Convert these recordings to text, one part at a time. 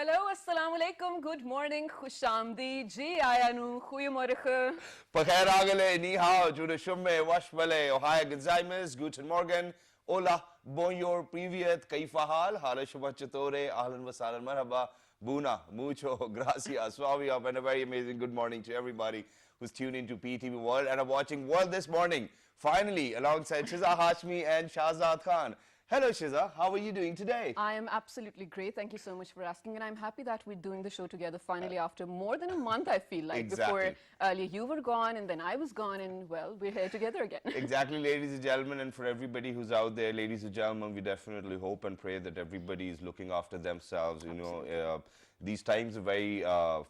Hello, assalamu alaikum, good morning, khushamdi, ji ayanu, goeiemorgen. Pakhair agale, ni hao, jude shumme, washmale, ohaya gazaimes, guten morgen, hola, bonjour, privyet, kaifa hal, hala shuma chatore, ahlan wa sahlan, marhaba, buna, mucho, gracias, swavia, and a very amazing good morning to everybody who's tuned into PTV World and are watching World this morning, finally, alongside Shiza Hashmi and Shahzad Khan. Hello Shiza, how are you doing today? I am absolutely great. Thank you so much for asking. And I'm happy that we're doing the show together finally after more than a month, I feel like. Exactly. Before earlier you were gone and then I was gone and well, we're here together again. Exactly, ladies and gentlemen, and for everybody who's out there, ladies and gentlemen, we definitely hope and pray that everybody is looking after themselves. You know, these times are very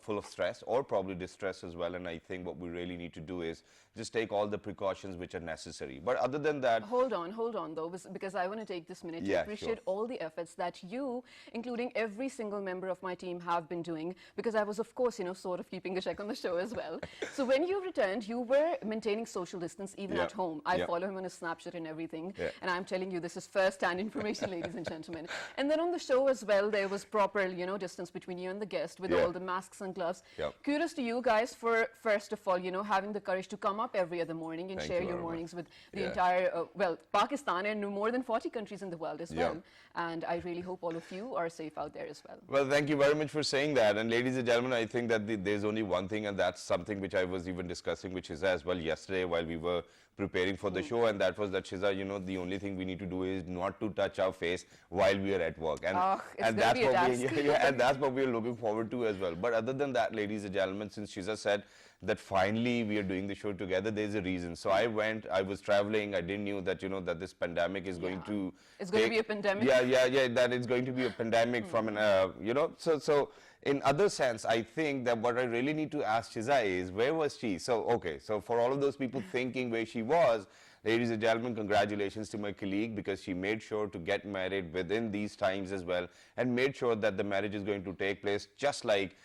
full of stress or probably distress as well. And I think what we really need to do is just take all the precautions which are necessary. But other than that... Hold on though, because I want to take this minute to appreciate all the efforts that you, including every single member of my team, have been doing. Because I was, of course, you know, sort of keeping a check on the show as well. So when you returned, you were maintaining social distance even at home. I follow him on his Snapchat and everything. And I'm telling you, this is first-hand information, ladies and gentlemen. And then on the show as well, there was proper, you know, distance between you and the guest with all the masks and gloves. Kudos to you guys for, first of all, you know, having the courage to come up every other morning and share your mornings with the entire, well, Pakistan and more than 40 countries in the world as well. And I really hope all of you are safe out there as well. Well, thank you very much for saying that. And ladies and gentlemen, I think that there's only one thing, and that's something which I was even discussing with Shiza as well yesterday while we were preparing for the show, and that was that, Shiza, you know, the only thing we need to do is not to touch our face while we are at work. And, and that's what we're looking forward to as well. But other than that, ladies and gentlemen, since Shiza said that finally we are doing the show together, there's a reason. So I was traveling, I didn't know that, you know, that this pandemic is going to... It's going to be a pandemic. That it's going to be a pandemic from an, you know, so in other sense, I think that what I really need to ask Shiza is, where was she? So, okay, so for all of those people thinking where she was, ladies and gentlemen, congratulations to my colleague, because she made sure to get married within these times as well and made sure that the marriage is going to take place just like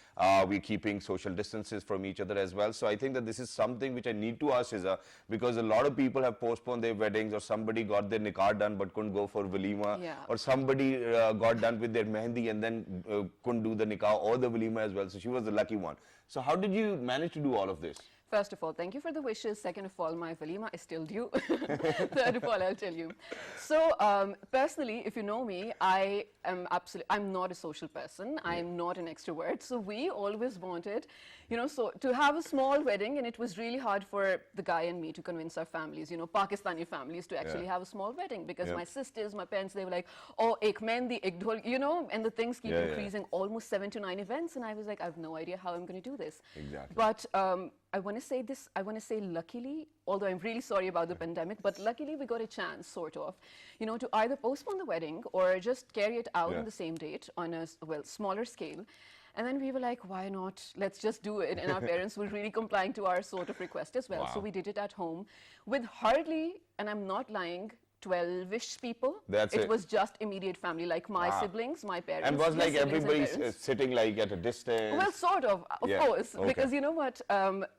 we're keeping social distances from each other as well. So I think that this is something which I need to ask Shiza, because a lot of people have postponed their weddings, or somebody got their nikah done but couldn't go for walima, or somebody got done with their mehendi and then couldn't do the nikah or the walima as well. So she was the lucky one. So how did you manage to do all of this? First of all, thank you for the wishes. Second of all, my walima is still due. Third of all, I'll tell you. So, personally, if you know me, I'm not a social person. I'm not an extrovert. So we always wanted, you know, so to have a small wedding, and it was really hard for the guy and me to convince our families, you know, Pakistani families, to actually have a small wedding, because my sisters, my parents, they were like, oh, ek mehndi, ek dhol, you know, and the things keep increasing, almost 7 to 9 events, and I was like, I have no idea how I'm going to do this. Exactly. But I want to say this, I want to say luckily, although I'm really sorry about the pandemic, but luckily we got a chance, sort of, you know, to either postpone the wedding or just carry it out on the same date on a, well, smaller scale. And then we were like, why not? Let's just do it. And our parents were really complying to our sort of request as well. So we did it at home with hardly, and I'm not lying, 12-ish people. It was just immediate family, like my siblings, my parents. And was like everybody sitting like at a distance? Well, sort of course, because you know what,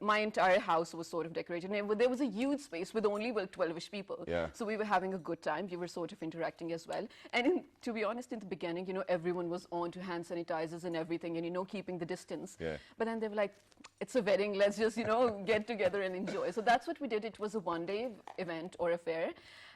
my entire house was sort of decorated, and there was a huge space with only, well, 12-ish people. So we were having a good time. We were sort of interacting as well. And to be honest, in the beginning, you know, everyone was on to hand sanitizers and everything, and, you know, keeping the distance. But then they were like, it's a wedding, let's just, you know, get together and enjoy. So that's what we did. It was a one-day event or affair.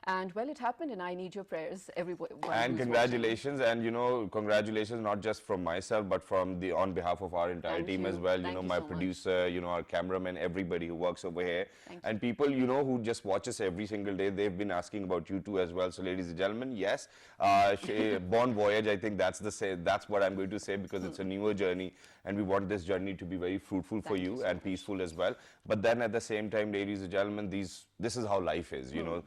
And well, it happened, and I need your prayers, everyone. And congratulations, and you know, congratulations not just from myself, but from on behalf of our entire team as well. You know, my producer, you know, our cameraman, everybody who works over here, and people, you know, who just watch us every single day. They've been asking about you too as well. So, ladies and gentlemen, yes, bon voyage. I think that's what I'm going to say, because it's a newer journey, and we want this journey to be very fruitful for you and peaceful as well. But then at the same time, ladies and gentlemen, this is how life is. You know.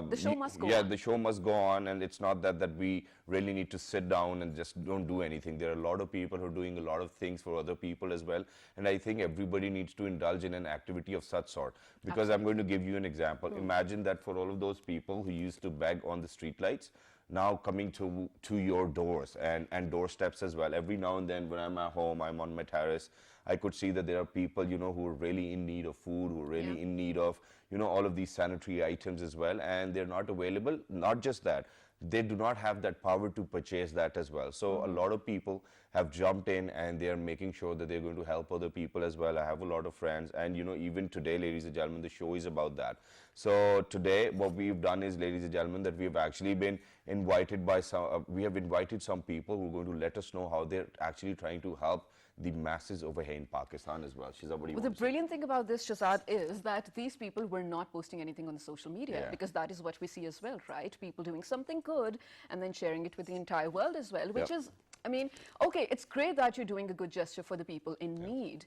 The show must go on. Yeah, the show must go on, and it's not that we really need to sit down and just don't do anything. There are a lot of people who are doing a lot of things for other people as well, and I think everybody needs to indulge in an activity of such sort. Because I'm going to give you an example. Imagine that for all of those people who used to beg on the street lights, now coming to your doors and doorsteps as well. Every now and then when I'm at home, I'm on my terrace, I could see that there are people, you know, who are really in need of food, who are really in need need of, you know, all of these sanitary items as well, and they're not available. Not just that, they do not have that power to purchase that as well. So a lot of people have jumped in and they're making sure that they're going to help other people as well. I have a lot of friends, and you know, even today, ladies and gentlemen, the show is about that. So today what we've done is, ladies and gentlemen, that we have actually been invited by we have invited some people who are going to let us know how they're actually trying to help the masses over here in Pakistan as well. Shizad, what do you Well, the brilliant thing about this, Shazad, is that these people were not posting anything on the social media, because that is what we see as well, right? People doing something good and then sharing it with the entire world as well, which is, I mean, okay, it's great that you're doing a good gesture for the people in need.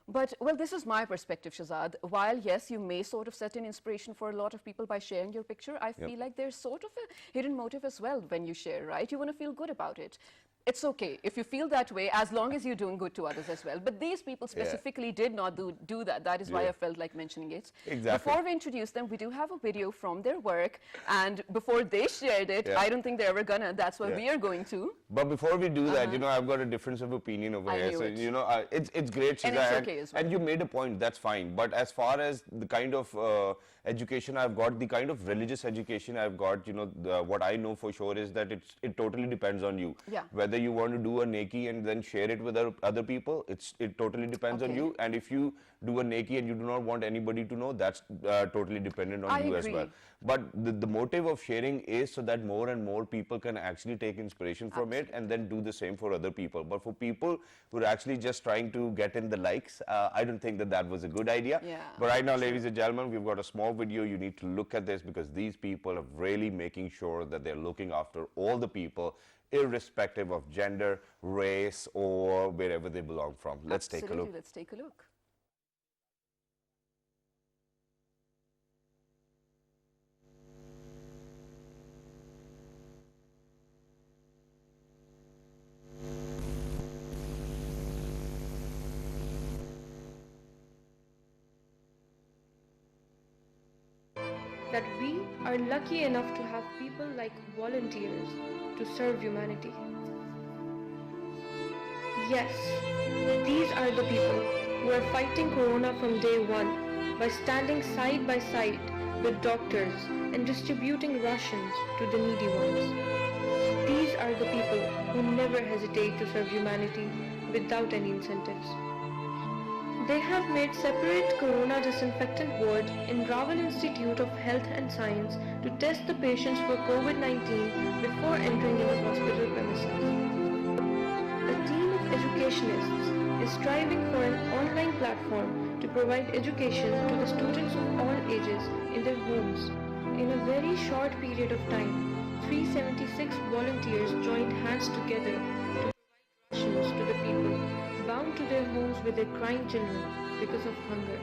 But, well, this is my perspective, Shazad. While, yes, you may sort of set an inspiration for a lot of people by sharing your picture, I feel like there's sort of a hidden motive as well when you share, right? You want to feel good about it. It's okay if you feel that way, as long as you're doing good to others as well. But these people specifically did not do that. That is why I felt like mentioning it. Exactly. Before we introduce them, we do have a video from their work. And before they shared it, I don't think they're ever gonna. That's why we are going to. But before we do that, you know, I've got a difference of opinion over here. So, you know, it's great, Shiza. And it's okay as well. And you made a point, that's fine. But as far as the kind of education I've got, the kind of religious education I've got, you know, what I know for sure is that it totally depends on you. Whether you want to do a neki and then share it with other people, it totally depends on you. And if you do a neki and you do not want anybody to know, that's totally dependent on you as well. But the motive of sharing is so that more and more people can actually take inspiration from it and then do the same for other people. But for people who are actually just trying to get in the likes, I don't think that was a good idea. But right now, ladies and gentlemen, we've got a small video. You need to look at this, because these people are really making sure that they're looking after all the people, irrespective of gender, race, or wherever they belong from. Let's take a look. Let's take a look. That we are lucky enough to have people like volunteers to serve humanity. Yes, these are the people who are fighting Corona from day one by standing side by side with doctors and distributing rations to the needy ones. These are the people who never hesitate to serve humanity without any incentives. They have made separate Corona disinfectant ward in Rawal Institute of Health and Science to test the patients for COVID-19 before entering in the hospital premises. A team of educationists is striving for an online platform to provide education to the students of all ages in their homes. In a very short period of time, 376 volunteers joined hands together to provide rations to the people bound to their homes with their crying children because of hunger.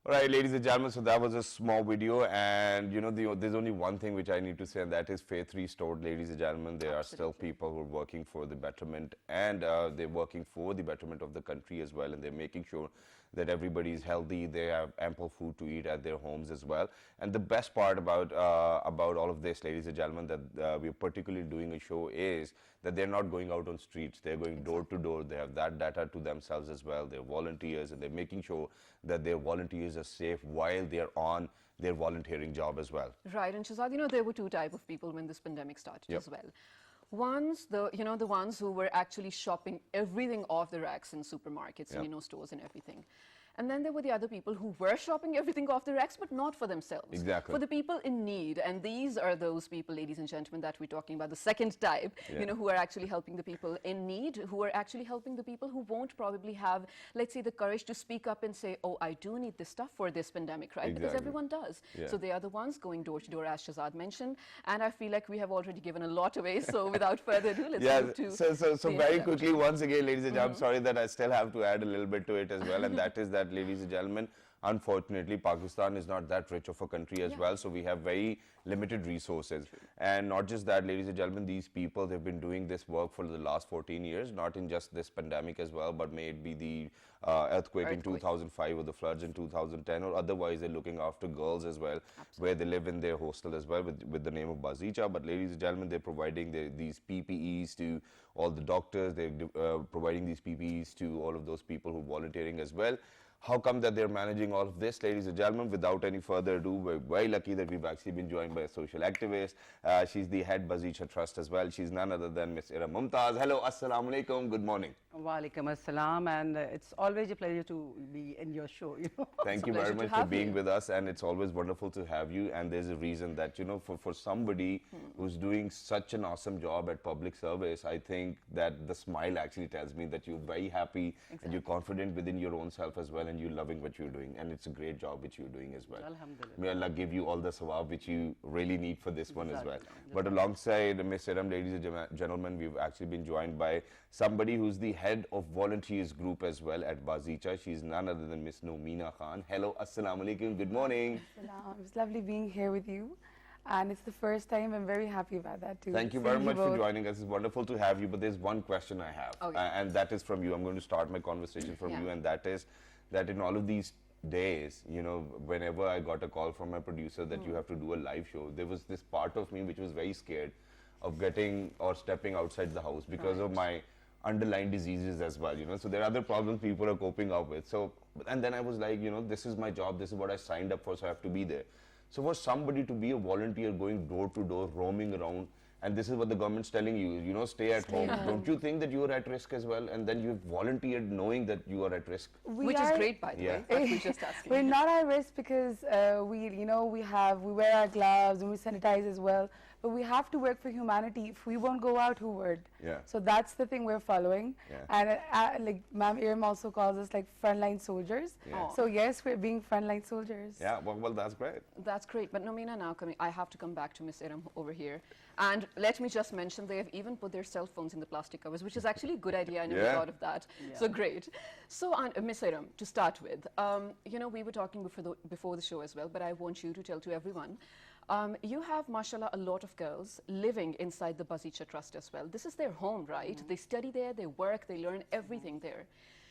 All right, ladies and gentlemen, so that was a small video, and you know, there's only one thing which I need to say, and that is faith restored, ladies and gentlemen. There are still people who are working for the betterment, and they're working for the betterment of the country as well, and they're making sure that everybody is healthy, they have ample food to eat at their homes as well. And the best part about all of this, ladies and gentlemen, that we're particularly doing a show is that they're not going out on streets, they're going door to door, they have that data to themselves as well, they're volunteers, and they're making sure that their volunteers are safe while they're on their volunteering job as well. Right, and Shazad, you know, there were two types of people when this pandemic started as well. Ones, the ones who were actually shopping everything off the racks in supermarkets and, you know, stores and everything. And then there were the other people who were shopping everything off the racks, but not for themselves. Exactly. For the people in need. And these are those people, ladies and gentlemen, that we're talking about, the second type, who are actually helping the people in need, who are actually helping the people who won't probably have, let's say, the courage to speak up and say, oh, I do need this stuff for this pandemic, right? Because everyone does. So they are the ones going door to door, as Shahzad mentioned. And I feel like we have already given a lot away. So without further ado, let's move to so very quickly, once again, ladies and gentlemen, I'm sorry that I still have to add a little bit to it as well, and that is that, ladies and gentlemen, unfortunately, Pakistan is not that rich of a country as well, so we have very limited resources. And not just that, ladies and gentlemen, these people, they've been doing this work for the last 14 years, not in just this pandemic as well, but may it be the earthquake in 2005 or the floods in 2010, or otherwise they're looking after girls as well, where they live in their hostel as well with the name of Bazeecha. But ladies and gentlemen, they're providing these PPEs to all the doctors, they're providing these PPEs to all of those people who are volunteering as well. How come that they're managing all of this, ladies and gentlemen? Without any further ado, we're very lucky that we've actually been joined by a social activist. She's the head Bazeecha Trust as well. She's none other than Miss Ira Mumtaz. Hello, assalamu alaikum, good morning. Wa alaikum assalam, and it's always a pleasure to be in your show. Thank you very much for being with us, and it's always wonderful to have you. And there's a reason that, for somebody who's doing such an awesome job at public service, I think that the smile actually tells me that you're very happy and you're confident within your own self as well, and you're loving what you're doing, and it's a great job which you're doing as well. Alhamdulillah. May Allah give you all the sawab which you really need for this one as well. But alongside Miss Iram, ladies and gentlemen, we've actually been joined by somebody who's the head of volunteers group as well at Bazeecha. She's none other than Miss Nomeena Khan. Hello, assalamu alaikum, good morning. It's lovely being here with you, and it's the first time. I'm very happy about that too. Thank you very much for joining us. It's wonderful to have you, but there's one question I have, and that is from you. I'm going to start my conversation from you, and that is that in all of these days, whenever I got a call from my producer that you have to do a live show, there was this part of me which was very scared of getting or stepping outside the house because of my underlying diseases as well, so there are other problems people are coping up with. So, and then I was like, this is my job, this is what I signed up for, so I have to be there. So for somebody to be a volunteer going door to door, roaming around, and this is what the government's telling you, stay at home. Don't you think that you are at risk as well? And then you've volunteered knowing that you are at risk. Which is great, by the way. We're just asking. We're not at risk because we wear our gloves and we sanitize as well. But we have to work for humanity. If we won't go out, who would? So that's the thing we're following. And like Ma'am Iram also calls us like frontline soldiers. So yes, we're being frontline soldiers. Yeah, well, that's great. That's great. But Nomeena, now I have to come back to Miss Iram over here. And let me just mention, they have even put their cell phones in the plastic covers, which is actually a good idea. I never thought of that. So great. So Miss Iram, to start with, we were talking before the show as well, but I want you to tell to everyone, you have, mashallah, a lot of girls living inside the Bazeecha Trust as well. This is their home, right? They study there, they work, they learn everything there.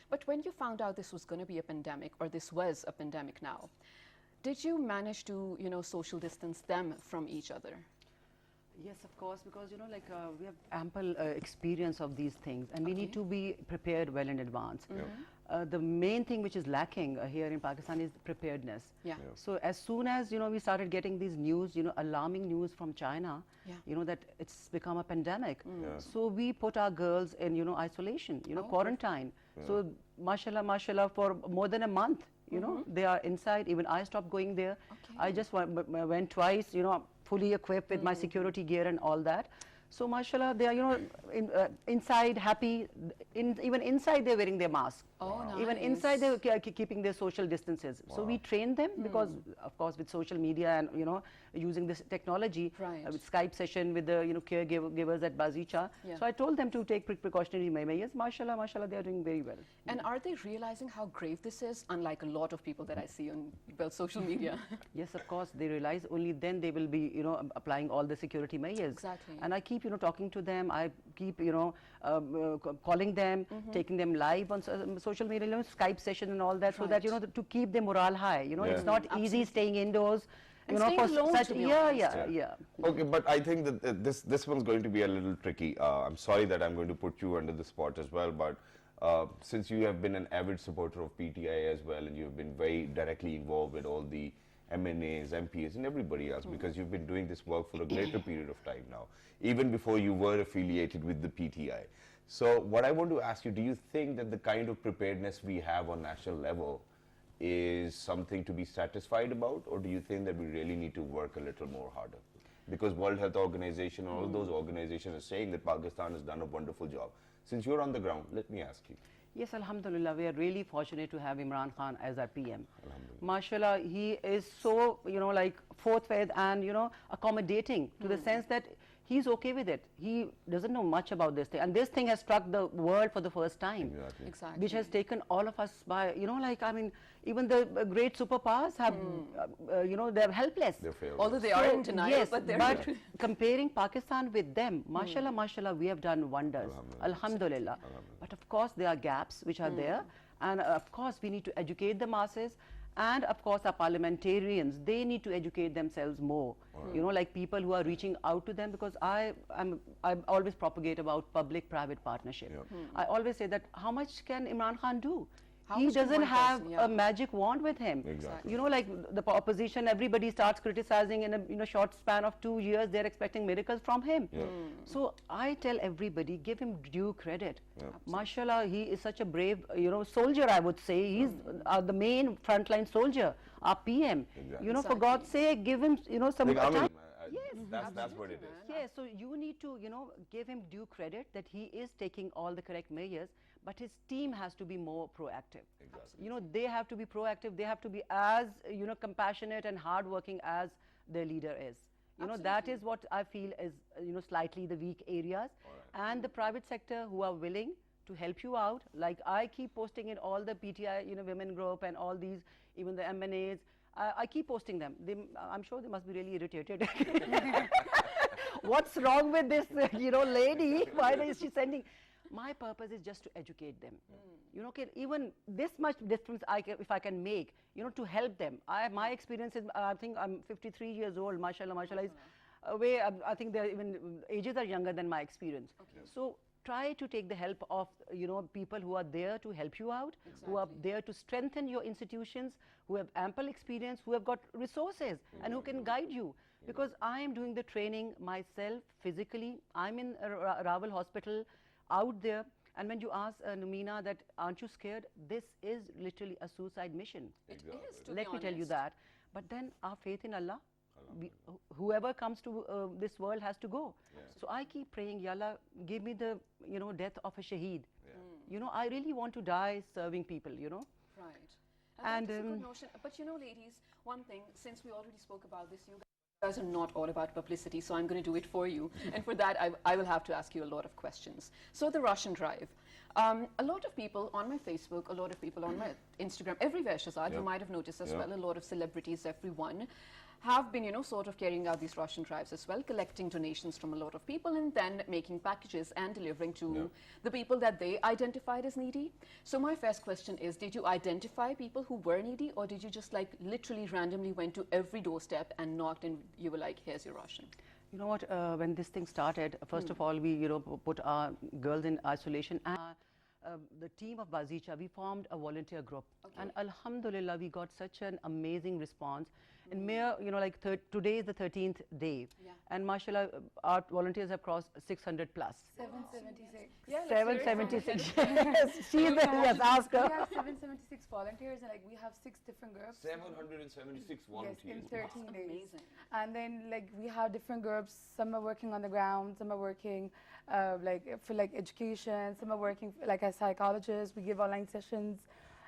But when you found out this was going to be a pandemic, or this was a pandemic now, did you manage to, social distance them from each other? Yes, of course, because we have ample experience of these things, and we need to be prepared well in advance. The main thing which is lacking here in Pakistan is preparedness. So as soon as we started getting these news, alarming news from China, that it's become a pandemic. So we put our girls in isolation, quarantine. So mashallah, for more than a month, they are inside. Even I stopped going there. I just went twice, fully equipped with my security gear and all that. So mashallah, they are inside happy. Even inside they're wearing their mask. Nice. Even inside they're keeping their social distances. So we train them because, of course, with social media and using this technology, with Skype session with the caregivers at Bazeecha. So I told them to take precautionary measures. Mashallah, they are doing very well. And are they realizing how grave this is? Unlike a lot of people that I see on social media. Yes, of course, they realize. Only then they will be applying all the security measures. Exactly. And I keep talking to them. I keep calling them, taking them live on social media, Skype session and all that, so that to keep their morale high. It's not easy staying indoors. For such, Okay, but I think that this one's going to be a little tricky. I'm sorry that I'm going to put you under the spot as well, but since you have been an avid supporter of PTI as well, and you've been very directly involved with all the MNAs, MPs, and everybody else, because you've been doing this work for a greater period of time now, even before you were affiliated with the PTI. So what I want to ask you, do you think that the kind of preparedness we have on national level is something to be satisfied about, or do you think that we really need to work a little more harder? Because World Health Organization, all those organizations are saying that Pakistan has done a wonderful job. Since you're on the ground, let me ask you. Yes, Alhamdulillah, we are really fortunate to have Imran Khan as our PM. Mashallah, he is so, like forthright and, accommodating to the sense that he's okay with it. He doesn't know much about this thing. And this thing has struck the world for the first time. Exactly. Which has taken all of us by, even the great superpowers have, they're helpless. Although they are in denial, yes, but comparing Pakistan with them, mashallah, mashallah, we have done wonders. Alhamdulillah. But of course, there are gaps which are there. And of course, we need to educate the masses. And of course, our parliamentarians, they need to educate themselves more. Like people who are reaching out to them, because I always propagate about public-private partnership. I always say that how much can Imran Khan do? He doesn't have a magic wand with him. Exactly. Like the opposition, everybody starts criticizing in a short span of 2 years. They're expecting miracles from him. So I tell everybody, give him due credit. Mashallah, he is such a brave, soldier, I would say. He's the main frontline soldier, our PM. For God's sake, give him, some time. Yes, that's what it is. Yes, so you need to, give him due credit that he is taking all the correct measures, but his team has to be more proactive. Exactly. They have to be proactive. They have to be as, compassionate and hardworking as their leader is. That is what I feel is, slightly the weak areas. And the private sector who are willing to help you out, like I keep posting in all the PTI, women group and all these, even the MNAs, I keep posting them. I'm sure they must be really irritated. What's wrong with this, lady? Why is she sending? My purpose is just to educate them. Even this much difference if I can make, to help them. My experience is, I think I'm 53 years old, mashallah, mashallah. I think even ages are younger than my experience. So try to take the help of, people who are there to help you out, who are there to strengthen your institutions, who have ample experience, who have got resources, and who can guide you. Because I am doing the training myself physically. I'm in Rawal Hospital out there. And when you ask Numina that, aren't you scared? This is literally a suicide mission. It is, to Let be me tell you honest. that. But then our faith in Allah, whoever comes to this world has to go. So I keep praying, Ya Allah, give me the death of a shaheed. I really want to die serving people. Right. And that's a good notion. But ladies, one thing, since we already spoke about this, you guys are not all about publicity, so I'm going to do it for you. And for that, I will have to ask you a lot of questions. So the Rashion drive. A lot of people on my Facebook, a lot of people on my Instagram, everywhere, Shahzad, you might have noticed as well, a lot of celebrities, everyone, have been, sort of carrying out these Rashion drives as well, collecting donations from a lot of people and then making packages and delivering to the people that they identified as needy. So my first question is, did you identify people who were needy, or did you just like literally randomly went to every doorstep and knocked and you were like, here's your Rashion? You know what, when this thing started, first of all, we, put our girls in isolation. And the team of Bazeecha, we formed a volunteer group. And Alhamdulillah, we got such an amazing response. And mere, today is the 13th day. And mashallah, our volunteers have crossed 600 plus. 776. Yeah, 776. Yes, yes, ask her. We have 776 volunteers, and we have 6 different groups. 776 volunteers. Yes, in 13 days. Amazing. And then we have different groups. Some are working on the ground. Some are working for education. Some are working as psychologists. We give online sessions.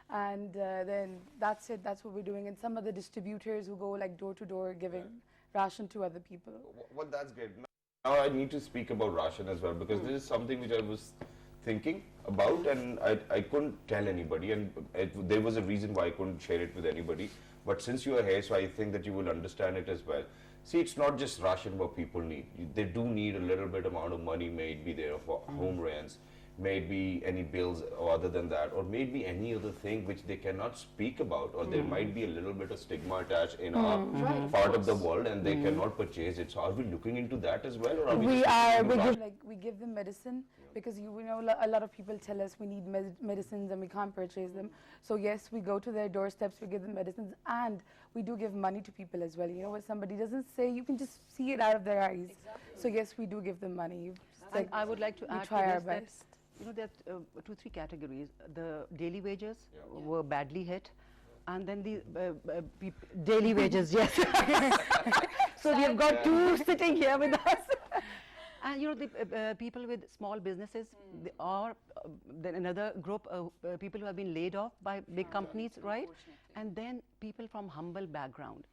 And then that's it. That's what we're doing. And some of the distributors who go door to door giving ration to other people. Well, that's great. Now I need to speak about Rashion as well, because this is something which I was thinking about and I couldn't tell anybody, and there was a reason why I couldn't share it with anybody. But since you are here, so I think that you will understand it as well. See, it's not just Rashion what people need. They do need a little bit amount of money, maybe there for home rents, maybe any bills or other than that, or maybe any other thing which they cannot speak about, or there might be a little bit of stigma attached in our part of the world and they cannot purchase it. So are we looking into that as well, or are we give them medicine, because a lot of people tell us we need medicines and we can't purchase them. So yes, we go to their doorsteps, we give them medicines, and we do give money to people as well. What somebody doesn't say, you can just see it out of their eyes. So yes, we do give them money. And I would like to add try our to this best. that there are 2-3 categories. The daily wages were badly hit. And then the daily wages, yes. So we have got two sitting here with us. And you know, the people with small businesses, or then another group, people who have been laid off by big companies, right? And then people from humble background,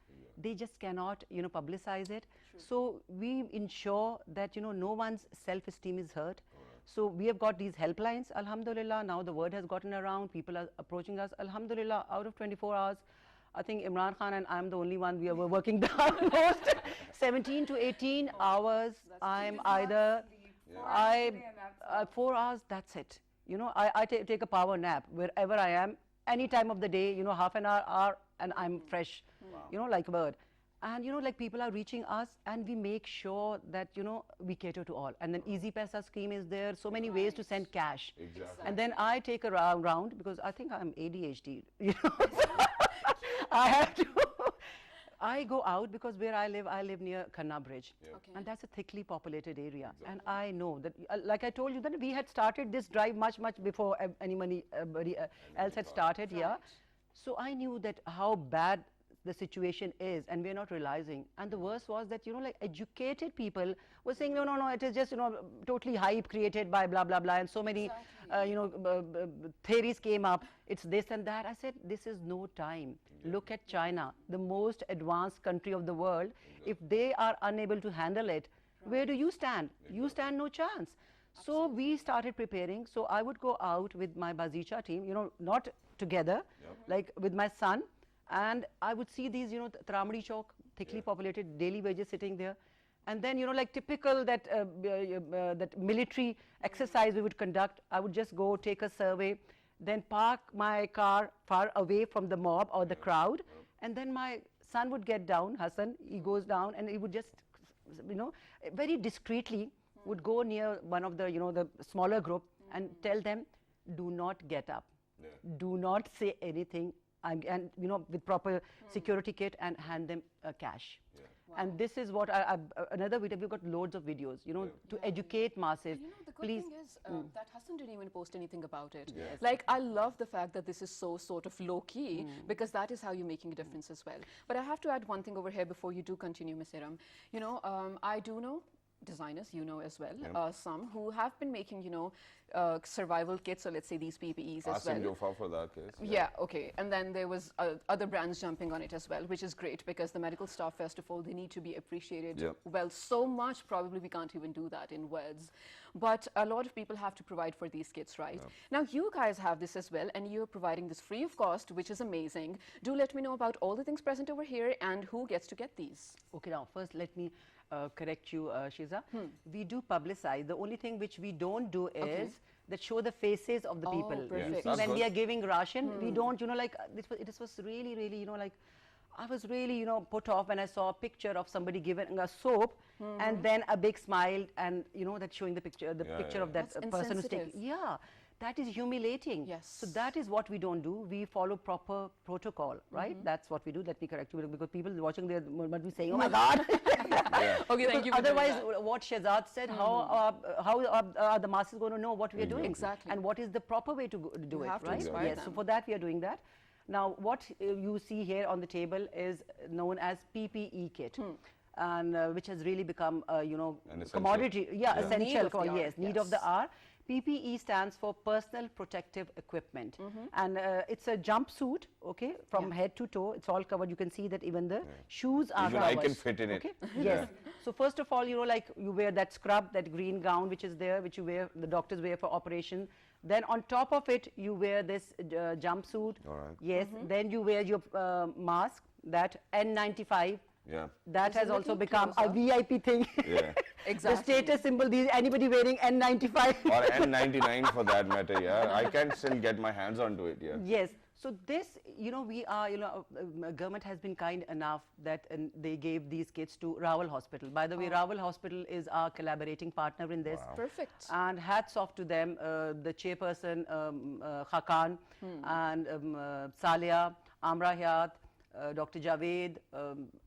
they just cannot, you know, publicize it. So we ensure that, you know, no one's self-esteem is hurt. So we have got these helplines, alhamdulillah. Now the word has gotten around, people are approaching us, alhamdulillah. Out of 24 hours, I think Imran Khan and I'm the only one, we were working the most. 17 to 18 hours, I'm either, 4 hours, that's it. You know, I take a power nap wherever I am, any time of the day, you know, half an hour, and I'm fresh, you know, like a bird. And you know, like people are reaching us, and we make sure that, you know, we cater to all. And then Easy Paisa scheme is there, so many ways to send cash. Exactly. And then I take a round because I think I'm ADHD, you know. I have to. I go out because where I live near Khanna Bridge, and that's a thickly populated area. Exactly. And I know that, like I told you, that we had started this drive much before anybody else had started. Right. Yeah. So I knew that how bad the situation is, and we're not realizing. And the worst was that, you know, like educated people were saying, no, it is just, you know, totally hype created by blah, blah, blah. And so many, you know, theories came up. It's this and that. I said, this is no time. Look at China, the most advanced country of the world. If they are unable to handle it, where do you stand? You stand no chance. So we started preparing. So I would go out with my Bazeecha team, you know, not together, like with my son. And I would see these, you know, Tramadi Chowk, thickly populated, daily wages sitting there. And then, you know, like typical that that military exercise we would conduct, I would just go take a survey, then park my car far away from the mob or the crowd. And then my son would get down, Hassan, he goes down, and he would just, you know, very discreetly would go near one of the, you know, the smaller group and tell them, do not get up. Do not say anything. And you know, with proper security kit, and hand them cash. And this is what another video, we've got loads of videos, you know, to educate masses. You know, the good thing is that Hassan didn't even post anything about it. Like, I love the fact that this is so sort of low-key, because that is how you're making a difference as well. But I have to add one thing over here before you do continue, Ms. Iram. You know, I do know designers, you know as well, some who have been making, you know, survival kits, or let's say these PPEs as well. Jofa for that case. Yeah, okay. And then there was other brands jumping on it as well, which is great, because the medical staff, first of all, they need to be appreciated well so much, probably we can't even do that in words. But a lot of people have to provide for these kits, right? Now, you guys have this as well, and you're providing this free of cost, which is amazing. Do let me know about all the things present over here and who gets to get these. Okay, now, first let me correct you, Shiza. We do publicize. The only thing which we don't do is that show the faces of the people. Perfect. When we are giving ration, we don't, you know, like, it was really, really, you know, like, I was really, you know, put off when I saw a picture of somebody giving a soap and then a big smile, and, you know, that showing the picture, picture of that person who's taking. Yeah. That is humiliating. Yes. So that is what we don't do. We follow proper protocol, right? That's what we do. Let me correct you, because people watching there might be saying, "Oh my God!" Okay, thank you. Otherwise, what Shehzad said, how are the masses going to know what we are doing? Exactly. And what is the proper way to do it, right? Yes. Them. So for that, we are doing that. Now, what you see here on the table is known as Ppe Kit. And which has really become, you know, commodity, essential, need of the hour. PPE stands for Personal Protective Equipment, and it's a jumpsuit, okay, from head to toe. It's all covered. You can see that even the shoes are covered. I can fit in it. Yes. So first of all, you know, like you wear that scrub, that green gown which is there, which you wear, the doctors wear for operation. Then on top of it, you wear this jumpsuit. All right. Yes. Then you wear your mask, that N95. Yeah. That has also become a VIP thing. Yeah. Exactly. The status symbol, anybody wearing N95. Or N99 for that matter, yeah. I can still get my hands onto it, yeah. Yes. So this, you know, we are, you know, government has been kind enough that they gave these kits to Rawal Hospital. By the way, Rawal Hospital is our collaborating partner in this. Wow. Perfect. And hats off to them, the chairperson, Khakan, and Salia, Amra Hayat, Dr. Javed,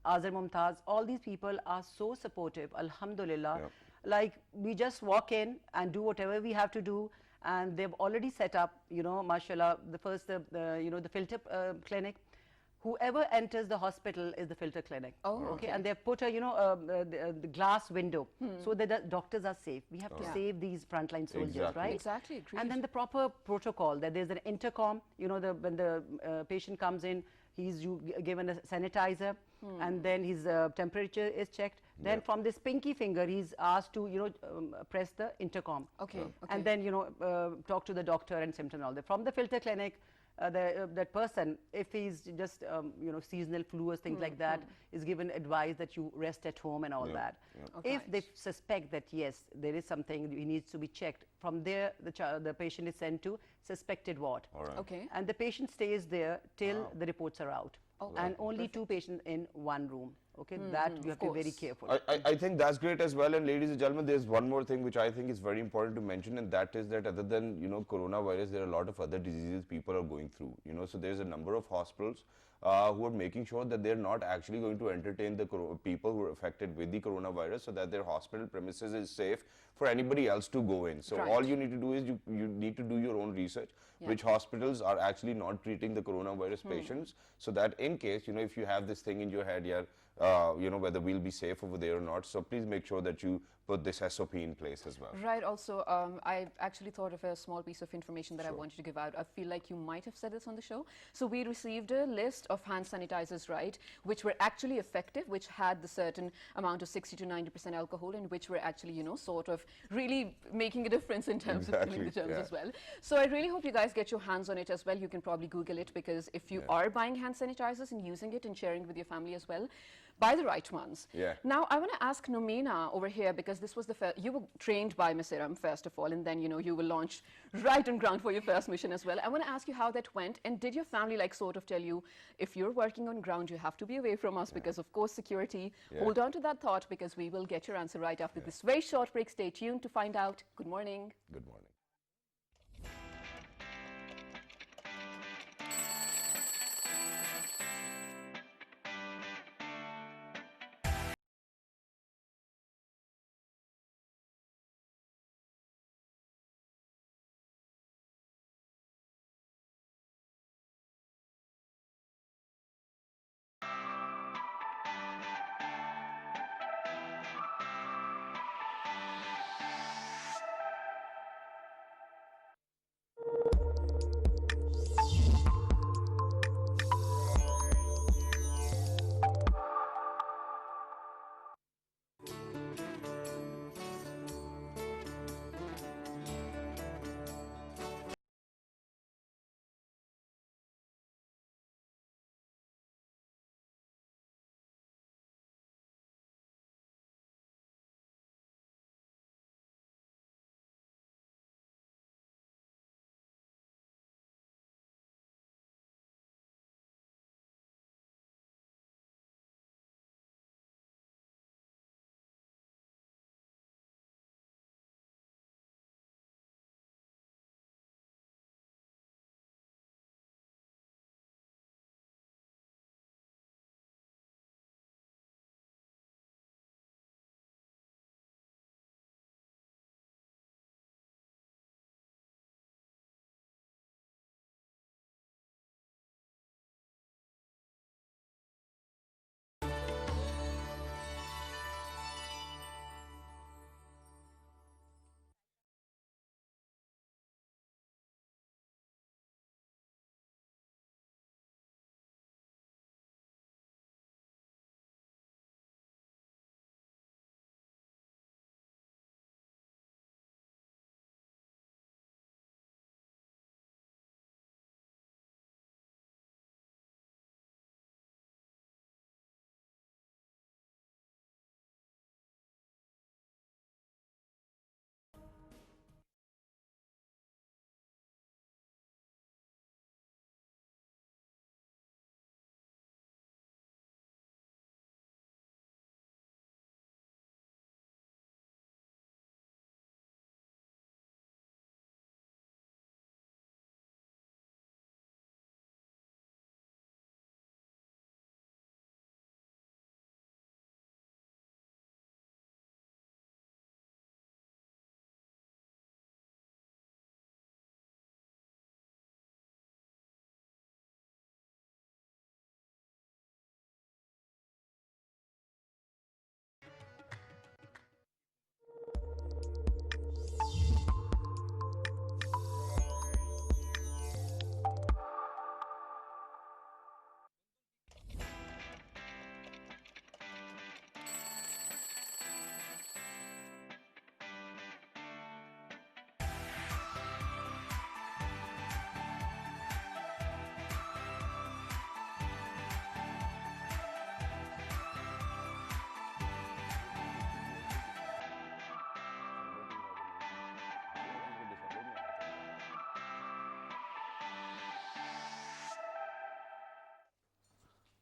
Azar Mumtaz, all these people are so supportive, alhamdulillah. Like, we just walk in and do whatever we have to do, and they've already set up, you know, mashallah, the first, you know, the filter clinic. whoever enters the hospital is the filter clinic. Oh, okay. And they've put a, the glass window so that the doctors are safe. We have to save these frontline soldiers, right? Exactly, agreed. And then the proper protocol, that there's an intercom, when the patient comes in, he's given a sanitizer, and then his temperature is checked. Then from this pinky finger, he's asked to, press the intercom. Okay. And then, talk to the doctor and symptom and all that. From the filter clinic, that person, if he's just, seasonal flu or things like that, is given advice that you rest at home and all that. Okay. If they suspect that, yes, there is something, he needs to be checked, from there, the patient is sent to suspected ward. All right. Okay. And the patient stays there till the reports are out. Okay. And only 2 patients in 1 room. Okay, that you have to be very careful. I think that's great as well. And ladies and gentlemen, there's one more thing which I think is very important to mention, and that is that other than, coronavirus, there are a lot of other diseases people are going through. So there's a number of hospitals who are making sure that they're not actually going to entertain the people who are affected with the coronavirus, so that their hospital premises is safe for anybody else to go in. So all you need to do is you need to do your own research, which hospitals are actually not treating the coronavirus patients, so that in case, if you have this thing in your head, whether we'll be safe over there or not. So please make sure that you put this SOP in place as well. Right. Also, I actually thought of a small piece of information that I wanted to give out. I feel like you might have said this on the show. So we received a list of hand sanitizers, right, which were actually effective, which had the certain amount of 60 to 90% alcohol, and which were actually, sort of really making a difference in terms of killing the germs as well. So I really hope you guys get your hands on it as well. You can probably Google it, because if you are buying hand sanitizers and using it and sharing it with your family as well, buy the right ones. Now, I want to ask Nomena over here, because this was the you were trained by Ms. Iram first of all, and then, you were launched right on ground for your first mission as well. I want to ask you how that went, and did your family sort of tell you, if you're working on ground, you have to be away from us because, of course, security. Hold on to that thought, because we will get your answer right after this very short break. Stay tuned to find out. Good morning. Good morning.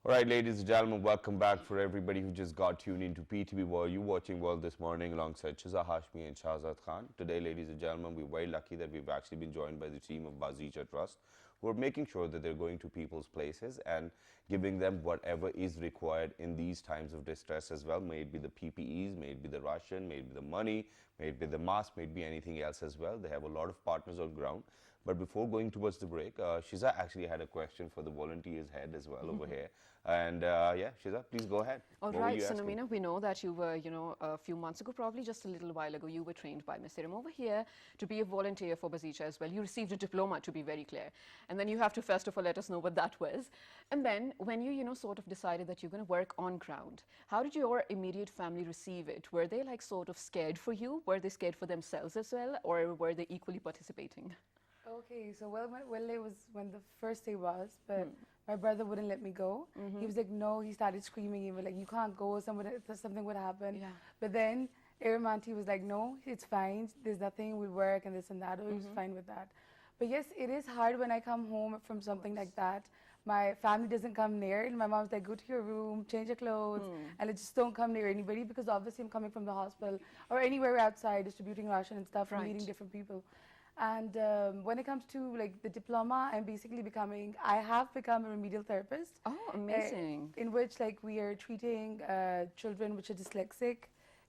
All right, ladies and gentlemen, welcome back for everybody who just got tuned into PTV World. You watching World this morning alongside Shiza Hashmi and Shahzad Khan. Today, ladies and gentlemen, we're very lucky that we've actually been joined by the team of Bazeecha Trust, who are making sure that they're going to people's places and giving them whatever is required in these times of distress as well. May it be the PPEs, may it be the Rashion, may it be the money, may it be the mask, may it be anything else as well. They have a lot of partners on ground. But before going towards the break, Shiza actually had a question for the volunteers head as well over here. And yeah, Shiza, please go ahead. All right, so Namina, we know that you were, a few months ago, probably just a little while ago, you were trained by Ms. Siram over here to be a volunteer for Bazeecha as well. You received a diploma, to be very clear. And then you have to first of all let us know what that was. And then when you, sort of decided that you're going to work on ground, how did your immediate family receive it? Were they like sort of scared for you? Were they scared for themselves as well? Or were they equally participating? Okay, so when the first day was, but my brother wouldn't let me go. He was like, no, he started screaming. He was like, you can't go, something would happen. Yeah. But then Aram auntie was like, no, it's fine. There's nothing, we'll work and this and that. He was fine with that. But yes, it is hard when I come home from something like that. My family doesn't come near, and my mom's like, go to your room, change your clothes, and I just don't come near anybody because obviously I'm coming from the hospital or anywhere outside distributing ration and stuff and meeting different people. And when it comes to like the diploma, I have become a remedial therapist. Oh, amazing. In which like we are treating children which are dyslexic,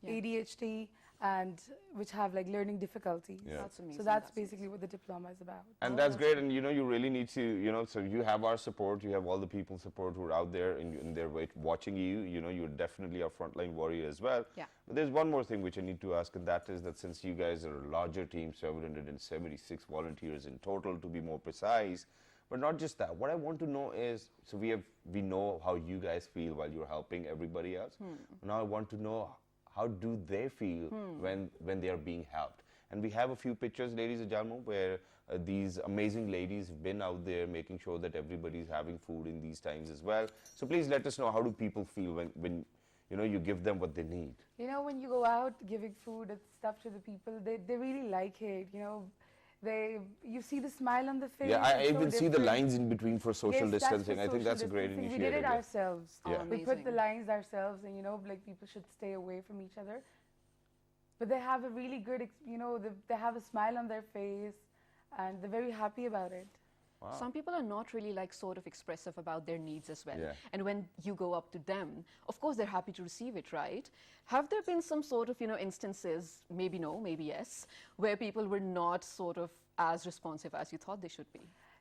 ADHD, and which have like learning difficulties. Yeah. That's amazing. So that's basically what the diploma is about. And that's great, and you really need to, so you have our support, you have all the people support who are out there and they're watching you, you're definitely our frontline warrior as well. Yeah. But there's one more thing which I need to ask, and that is that since you guys are a larger team, 776 volunteers in total to be more precise, but not just that, what I want to know is, so we know how you guys feel while you're helping everybody else. Now I want to know, how do they feel when they are being helped? And we have a few pictures, ladies and gentlemen, where these amazing ladies have been out there making sure that everybody's having food in these times as well. So please let us know, how do people feel when you give them what they need? When you go out giving food and stuff to the people, they really like it, you see the smile on the face. Yeah, I even see the lines in between for social distancing. I think that's a great initiative. We did it ourselves. Yeah. We put the lines ourselves, and like people should stay away from each other. But they have a really good, they have a smile on their face, and they're very happy about it. Wow. Some people are not really like sort of expressive about their needs as well. Yeah. And when you go up to them, of course they're happy to receive it, right? Have there been some sort of, instances, maybe no, maybe yes, where people were not sort of as responsive as you thought they should be?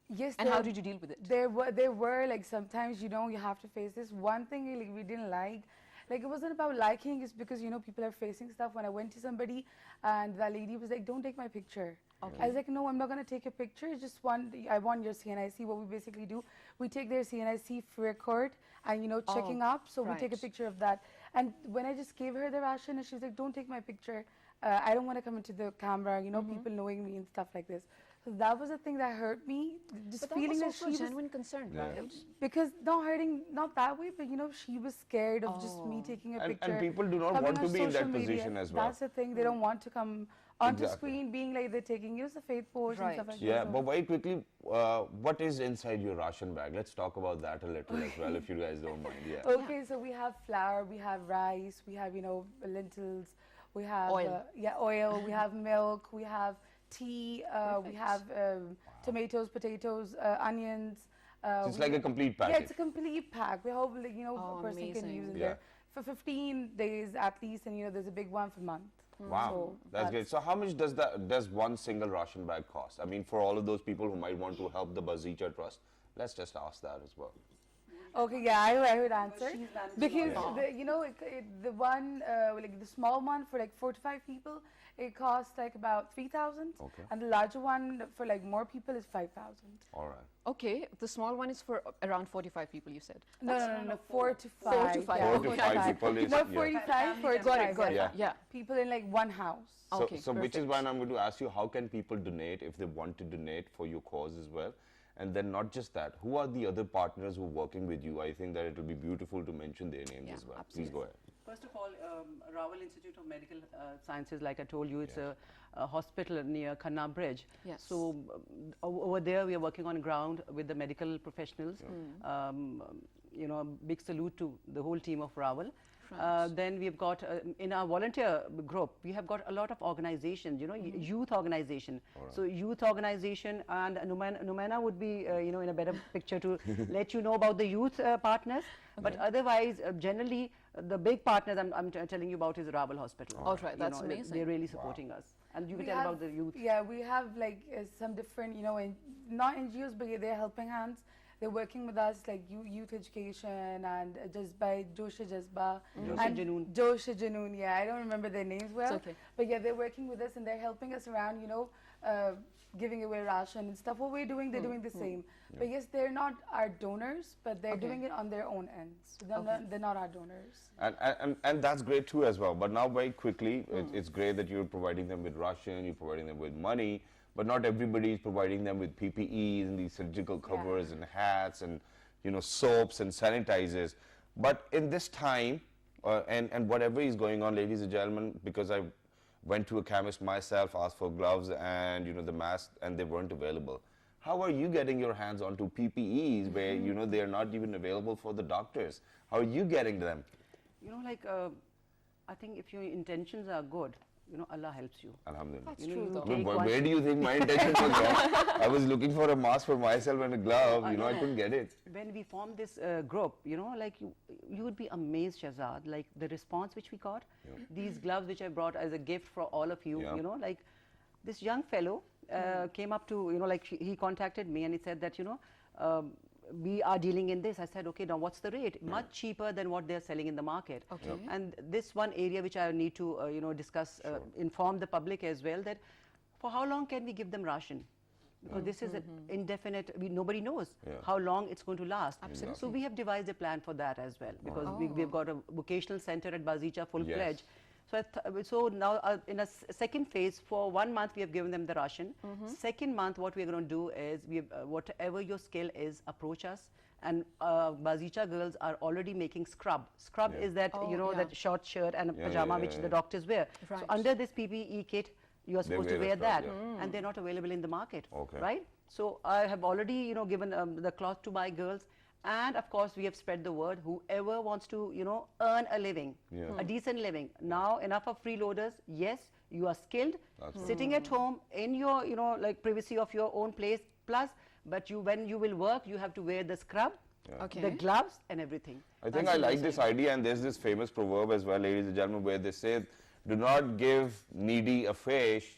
Yes. And how did you deal with it? There were like sometimes, you have to face this. One thing like, we didn't like it wasn't about liking, it's because, people are facing stuff. When I went to somebody and that lady was like, don't take my picture. Okay. I was like, no, I'm not going to take a picture. It's just I want your CNIC. What we basically do, we take their CNIC for record and, checking up. So we take a picture of that. And when I just gave her the ration, and she was like, don't take my picture. I don't want to come into the camera, people knowing me and stuff like this. So that was the thing that hurt me. Just but feeling that was also she a genuine concern, right? Because not that way, but she was scared of just me taking a picture. And people do not want to be in that position as well. That's the thing. They don't want to come onto screen being like they're taking use of faith post and stuff like that. Yeah, but very quickly, what is inside your ration bag? Let's talk about that a little as well, if you guys don't mind. Yeah. Okay, so we have flour, we have rice, we have lentils, we have oil, we have milk, we have tea, we have tomatoes, potatoes, onions. So it's like a complete package. Yeah, it's a complete pack. We hope a person can use it there for 15 days at least, and there's a big one for a month. Wow, so that's great. So how much does one single ration bag cost? I mean, for all of those people who might want to help the Bazeecha Trust, let's just ask that as well. Okay, yeah, I would answer because the one like the small one for like 4 to 5 people, it costs like about 3,000, and the larger one for like more people is 5,000. All right. Okay, the small one is for around 45 people, you said. No, 4 to 5. 4 to 5. Yeah. 4 to 5 people is... No, 45, 45. Got it. Yeah. People in like one house. So which is why I'm going to ask you, how can people donate if they want to donate for your cause as well? And then not just that, who are the other partners who are working with you? I think that it will be beautiful to mention their names as well. Absolutely. Please go ahead. First of all, Rawal Institute of Medical Sciences, like I told you, it's a hospital near Khanna Bridge. Yes. So over there, we are working on ground with the medical professionals. you know, big salute to the whole team of Rawal. Then we've got, in our volunteer group, we have got a lot of organizations, you know, youth organization. So youth organization, and Numaina would be, you know, in a better picture to let you know about the youth partners. But otherwise, generally, the big partners I'm telling you about is Rawal Hospital. All right, that's amazing. They're really supporting us. And you can tell about the youth. Yeah, we have like some different, you know, not NGOs, but they're helping hands. They're working with us like youth education and Jazba, Josha Jazba. Josha Janoon, yeah, I don't remember their names well. It's okay. But yeah, they're working with us and they're helping us around, you know, giving away ration and stuff. What we're doing, they're doing the same. But yes, they're not our donors, but they're doing it on their own ends. So they're not our donors. And that's great too as well. But now very quickly, it's great that you're providing them with ration, you're providing them with money, but not everybody is providing them with PPEs and these surgical covers and hats and, you know, soaps and sanitizers. But in this time, and whatever is going on, ladies and gentlemen, because I went to a chemist myself, asked for gloves and, you know, the mask, and they weren't available. How are you getting your hands onto PPEs where, you know, they are not even available for the doctors? How are you getting them? You know, like, I think if your intentions are good, you know, Allah helps you. Alhamdulillah. That's true though. Where do you think my intentions were wrong? I was looking for a mask for myself and a glove, you know, I couldn't get it. When we formed this group, you know, like you would be amazed, Shahzad, like the response which we got. These gloves which I brought as a gift for all of you, you know, like this young fellow came up to, you know, like he contacted me and he said that, you know, we are dealing in this. I said, okay, now what's the rate? Much cheaper than what they're selling in the market. Okay. And this one area which I need to, you know, discuss, inform the public as well, that for how long can we give them ration? Because this is an indefinite, nobody knows how long it's going to last. Absolutely. So we have devised a plan for that as well, because we've got a vocational center at Bazeecha full-fledged. So now in a second phase, for 1 month we have given them the ration. Second month what we're going to do is, whatever your skill is, approach us. And Bazeecha girls are already making scrub. Scrub is that, you know, that short shirt and a pajama which the doctors wear. Right. So under this PPE kit, you are supposed to wear that. And they're not available in the market, right? So I have already, you know, given the cloth to my girls. And of course, we have spread the word. Whoever wants to, you know, earn a living, a decent living. Now, enough of freeloaders. Yes, you are skilled, sitting at home in your, you know, like privacy of your own place. Plus, but when you will work, you have to wear the scrub, the gloves, and everything. I think I like this idea, and there's this famous proverb as well, ladies and gentlemen, where they say, "Do not give needy a fish."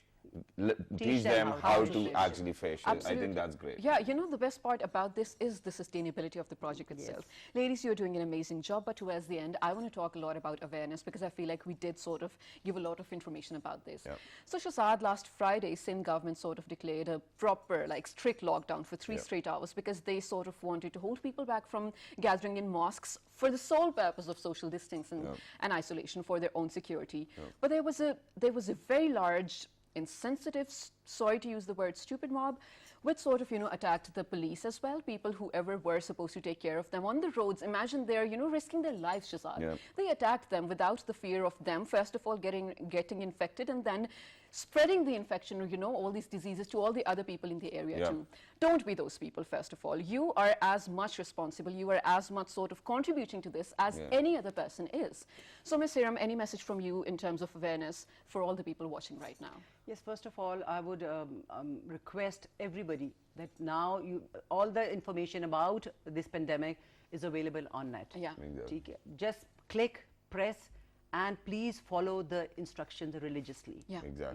Teach them how to actually fish. I think that's great. Yeah, you know, the best part about this is the sustainability of the project itself. Ladies, you're doing an amazing job, but towards the end, I want to talk a lot about awareness, because I feel like we did sort of give a lot of information about this. So Shahzad, last Friday, Sindh government sort of declared a proper, like, strict lockdown for 3 straight hours, because they sort of wanted to hold people back from gathering in mosques for the sole purpose of social distancing and isolation for their own security. But there was a very large, insensitive, sorry to use the word, stupid mob, which sort of, you know, attacked the police as well, people whoever were supposed to take care of them on the roads. Imagine they're, you know, risking their lives, Shahzad. They attacked them without the fear of them, first of all, getting infected, and then spreading the infection, or, you know, all these diseases to all the other people in the area too. Don't be those people, first of all. You are as much responsible, you are as much sort of contributing to this as any other person is. So, Ms. Hiram, any message from you in terms of awareness for all the people watching right now? Yes, first of all, I would request everybody that now all the information about this pandemic is available on net. Just click, press, and please follow the instructions religiously.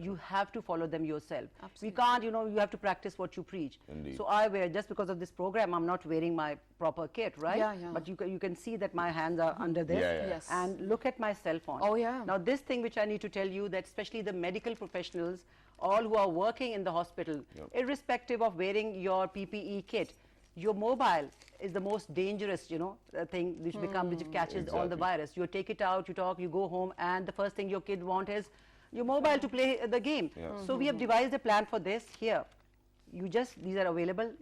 You have to follow them yourself. We can't, you know, you have to practice what you preach. So I wear, just because of this program, I'm not wearing my proper kit, right? But you can see that my hands are under this. And look at my cell phone. Now this thing which I need to tell you, that especially the medical professionals, all who are working in the hospital, irrespective of wearing your PPE kit, your mobile is the most dangerous, you know, thing which which catches all the virus. You take it out, you talk, you go home, and the first thing your kid wants is your mobile to play the game. So we have devised a plan for this here. These are available.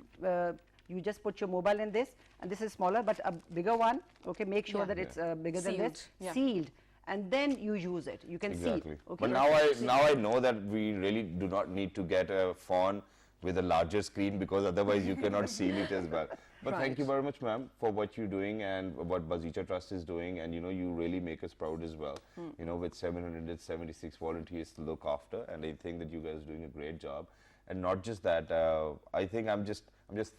You just put your mobile in this, and this is smaller, but a bigger one. Okay, make sure that it's bigger than this, sealed. And then you use it. You can see. Okay, but now I know that we really do not need to get a phone with a larger screen, because otherwise you cannot seal it as well. But thank you very much, ma'am, for what you're doing and what Bazeecha Trust is doing, and you really make us proud as well. With 776 volunteers to look after, and I think that you guys are doing a great job. And not just that, I think I'm just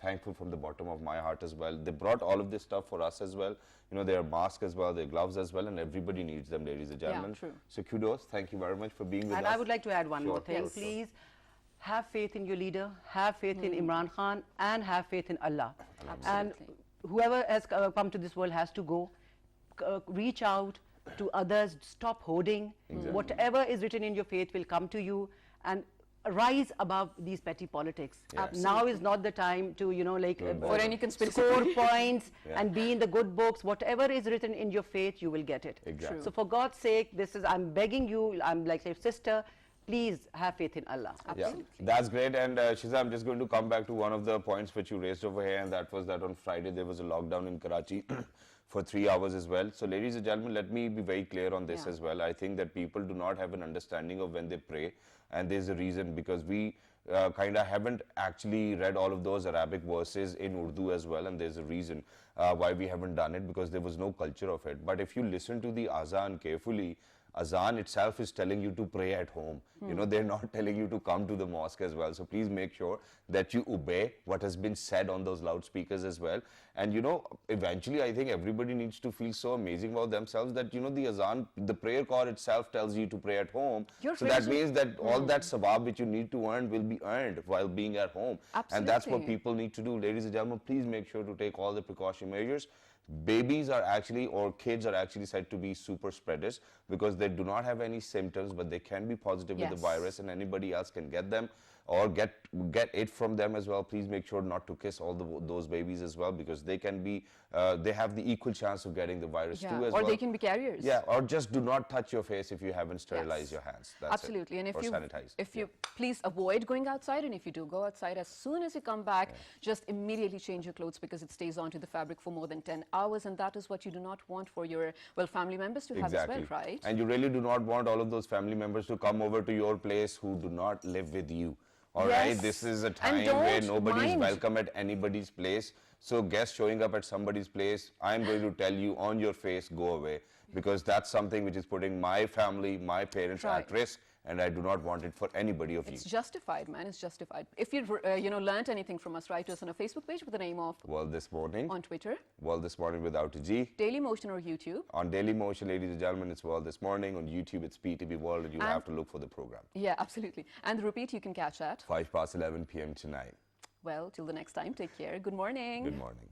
thankful from the bottom of my heart as well. They brought all of this stuff for us as well. Their masks as well, their gloves as well, and everybody needs them, ladies and gentlemen. Yeah, true. So kudos, thank you very much for being with us. And I would like to add one more thing, please. Have faith in your leader, have faith in Imran Khan, and have faith in Allah. Absolutely. And whoever has come to this world has to go. Reach out to others, stop hoarding. Whatever is written in your faith will come to you, and rise above these petty politics. Now is not the time to, or any conspiracy. Score points and be in the good books. Whatever is written in your faith, you will get it. Exactly. So for God's sake, I'm begging you, I'm like your sister, please have faith in Allah. Absolutely. Yeah, that's great. And Shiza, I'm just going to come back to one of the points which you raised over here, and that was that on Friday there was a lockdown in Karachi for 3 hours as well. So ladies and gentlemen, let me be very clear on this as well. I think that people do not have an understanding of when they pray, and there's a reason, because we kind of haven't actually read all of those Arabic verses in Urdu as well, and there's a reason why we haven't done it, because there was no culture of it. But if you listen to the azan carefully, azan itself is telling you to pray at home. They're not telling you to come to the mosque as well. So please make sure that you obey what has been said on those loudspeakers as well. And eventually I think everybody needs to feel so amazing about themselves that the azan, the prayer call itself tells you to pray at home. So that means that all that sawab which you need to earn will be earned while being at home. Absolutely. And that's what people need to do. Ladies and gentlemen, please make sure to take all the precaution measures. Babies are actually, or kids are actually said to be super spreaders, because they do not have any symptoms, but they can be positive with the virus, and anybody else can get them or get it from them as well. Please make sure not to kiss all those babies as well, because they can be, they have the equal chance of getting the virus too as well. Or they can be carriers. Yeah, or just do not touch your face if you haven't sterilized your hands. That's absolutely. It. And if you please avoid going outside, and if you do go outside, as soon as you come back, just immediately change your clothes, because it stays onto the fabric for more than 10 hours, and that is what you do not want for your family members to have as well, right? And you really do not want all of those family members to come over to your place who do not live with you. All right, this is a time where nobody is welcome at anybody's place. So guests showing up at somebody's place, I'm going to tell you on your face, go away, because that's something which is putting my family, my parents at risk, and I do not want it for anybody of you. It's justified, man. It's justified. If you've learned anything from us, write to us on our Facebook page with the name of World This Morning. On Twitter. World This Morning without a G. Daily Motion or YouTube. On Daily Motion, ladies and gentlemen, it's World This Morning. On YouTube, it's PTB World, and you have to look for the program. Yeah, absolutely. And the repeat you can catch at 11 p.m. tonight. Well, till the next time, take care. Good morning. Good morning.